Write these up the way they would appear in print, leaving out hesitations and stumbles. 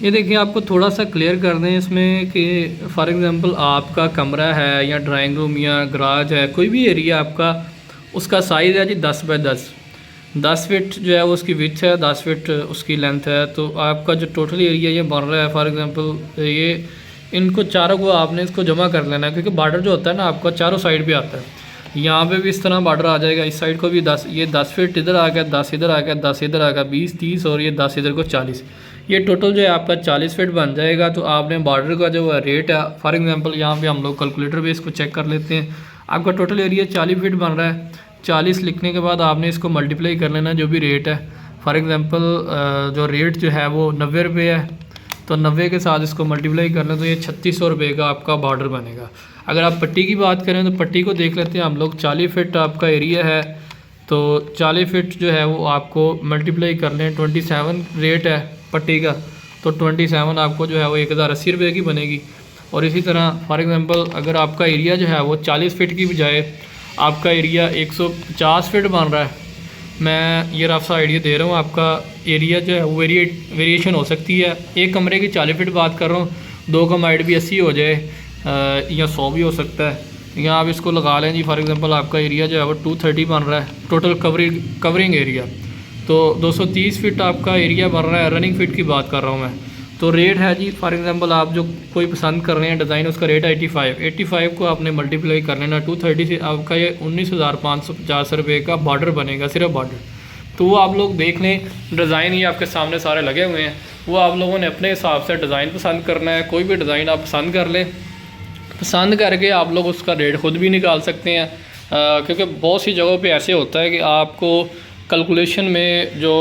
ये देखिए, आपको थोड़ा सा क्लियर कर दें इसमें कि फ़ॉर एग्ज़ाम्पल आपका कमरा है या ड्राइंग रूम या गराज है, कोई भी एरिया आपका, उसका साइज़ है जी 10 बाय 10 फीट जो है वो उसकी विड्थ है, 10 फीट उसकी लेंथ है। तो आपका जो टोटल एरिया ये बन रहा है, फॉर एग्ज़ाम्पल ये इनको चारों को आपने इसको जमा कर लेना है, क्योंकि बॉर्डर जो होता है ना आपका चारों साइड पे आता है। यहाँ पे भी इस तरह बॉर्डर आ जाएगा, इस साइड को भी 10, ये 10 फीट इधर आ गया, 10 इधर आ गया, 10 इधर आ गया, 20 30 और ये 10 इधर को 40, ये टोटल जो है आपका 40 फीट बन जाएगा। तो आपने बॉर्डर का जो रेट है, फॉर एग्ज़ाम्पल यहाँ पे हम लोग कैलकुलेटर पे इसको चेक कर लेते हैं। आपका टोटल एरिया 40 फीट बन रहा है। 40 लिखने के बाद आपने इसको मल्टीप्लाई कर लेना जो भी रेट है। फॉर एग्ज़ाम्पल जो रेट जो है वो 90 रुपये है, तो 90 के साथ इसको मल्टीप्लाई कर लें तो ये 3600 रुपये का आपका बॉर्डर बनेगा। अगर आप पट्टी की बात करें तो पट्टी को देख लेते हैं हम लोग। 40 फीट आपका एरिया है, तो 40 फीट जो है वो आपको मल्टीप्लाई कर लें, 27 रेट है पट्टी का, तो 27 आपको जो है वो 1080 रुपये की बनेगी। और इसी तरह फॉर एग्ज़ाम्पल अगर आपका एरिया जो है वो 40 फीट की बजाय आपका एरिया 150 फीट बन रहा है, मैं ये रफ सा आइडिया दे रहा हूँ। आपका एरिया जो है वो वेरिएशन हो सकती है। एक कमरे की 40 फीट बात कर रहा हूँ, 2 का माइड भी 80 हो जाए या 100 भी हो सकता है। या आप इसको लगा लें जी, फॉर एग्ज़ाम्पल आपका एरिया जो है वो 230 बन रहा है टोटल कवरिंग एरिया, तो 230 फीट आपका एरिया बन रहा है। रनिंग फीट की बात कर रहा हूँ मैं। तो रेट है जी, फॉर एग्ज़ाम्पल आप जो कोई पसंद कर रहे हैं डिज़ाइन, उसका रेट है 85 को आपने मल्टीप्लाई कर लेना 230 से, आपका ये 19,550 रुपये का बॉर्डर बनेगा, सिर्फ बॉर्डर। तो वो आप लोग देख लें, डिज़ाइन ही आपके सामने सारे लगे हुए हैं, वो आप लोगों ने अपने हिसाब से डिज़ाइन पसंद करना है। कोई भी डिज़ाइन आप पसंद कर लें, पसंद करके आप लोग उसका रेट ख़ुद भी निकाल सकते हैं। क्योंकि बहुत सी जगहों पे ऐसे होता है कि आपको कैलकुलेशन में जो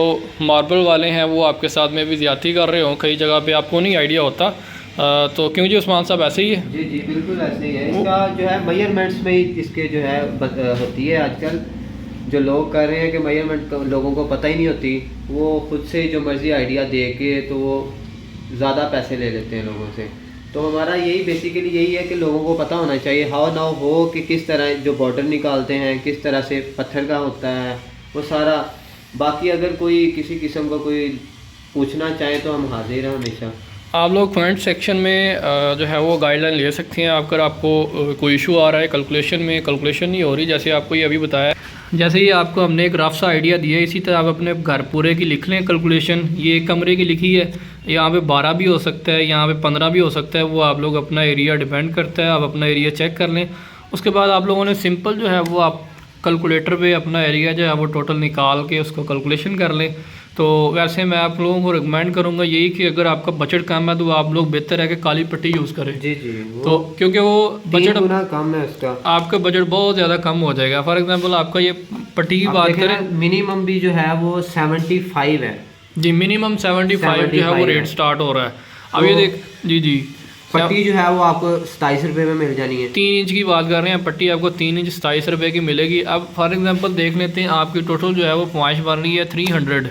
मार्बल वाले हैं वो आपके साथ में भी ज़्यादती कर रहे हों, कई जगह पे आपको नहीं आइडिया होता। तो क्यों जी उस्मान साहब, ऐसे ही है? जी जी बिल्कुल ऐसे ही है। इसका जो है मेजरमेंट्स में ही इसके जो है होती है। आजकल जो लोग कर रहे हैं कि मेजरमेंट लोगों को पता ही नहीं होती, वो खुद से जो मर्ज़ी आइडिया दे के तो वो ज़्यादा पैसे ले लेते हैं लोगों से। तो हमारा यही बेसिकली यही है कि लोगों को पता होना चाहिए हाउ नाउ हो कि किस तरह जो बॉर्डर निकालते हैं, किस तरह से पत्थर का होता है वो सारा। बाकी अगर कोई किसी किस्म का कोई पूछना चाहे तो हम हाजिर हैं हमेशा। आप लोग कमेंट सेक्शन में जो है वो गाइडलाइन ले सकते हैं। अगर आपको कोई इशू आ रहा है कैलकुलेशन में, कैलकुलेशन नहीं हो रही जैसे आपको ये अभी बताया, जैसे ही आपको हमने एक रफ सा आइडिया दिया, इसी तरह आप अपने घर पूरे की लिख लें कैलकुलेशन। ये एक कमरे की लिखी है, यहाँ पे 12 भी हो सकता है, यहाँ पे 15 भी हो सकता है, वो आप लोग अपना एरिया डिपेंड करता है। आप अपना एरिया चेक कर लें, उसके बाद आप लोगों ने सिंपल जो है वो आप कैलकुलेटर पे अपना एरिया जो है वो टोटल निकाल के उसको कैलकुलेशन कर लें। तो वैसे मैं आप लोगों को रिकमेंड करूंगा यही कि अगर आपका बजट कम है तो आप लोग बेहतर है कि काली पट्टी यूज़ करें। जी जी, तो क्योंकि वो बजट कम है उसका, आपका बजट बहुत ज़्यादा कम हो जाएगा। फॉर एग्जांपल आपका ये पट्टी की बात करें, मिनिमम भी जो है वो 75 है जी, मिनिमम 75 जो है वो रेट स्टार्ट हो रहा है। अब ये देख जी पट्टी जो है वो आपको 27 रुपये में मिल जानी है। 3 इंच की बात कर रहे हैं, पट्टी आपको 3 इंच 27 रुपये की मिलेगी। अब फॉर एग्जांपल देख लेते हैं आपकी टोटल जो है वो पॉइंट बन रही है 300।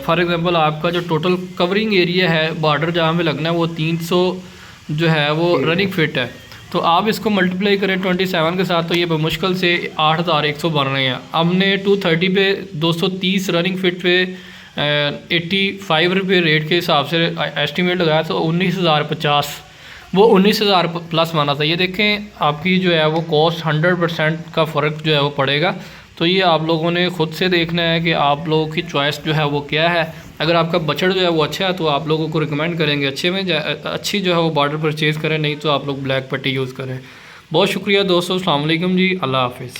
फॉर एग्जांपल आपका जो टोटल कवरिंग एरिया है, बॉर्डर जहाँ पे लगना है वो 300 जो है वो रनिंग फिट है। तो आप इसको मल्टीप्लाई करें 27 के साथ, तो ये मुश्किल से 8100 बन रहे हैं। हमने 230 पे 230 रनिंग फिट पे 85 रुपये रेट के हिसाब से एस्टिमेट लगाया, तो 19,050, वो 19,000 प्लस माना था। ये देखें आपकी जो है वो कॉस्ट 100% का फ़र्क जो है वो पड़ेगा। तो ये आप लोगों ने ख़ुद से देखना है कि आप लोगों की चॉइस जो है वो क्या है। अगर आपका बजट जो है वो अच्छा है तो आप लोगों को रिकमेंड करेंगे अच्छी जो है वो बॉर्डर परचेज़ करें, नहीं तो आप लोग ब्लैक पट्टी यूज़ करें। बहुत शुक्रिया दोस्तों, अस्सलाम वालेकुम जी, अल्लाह हाफिज़।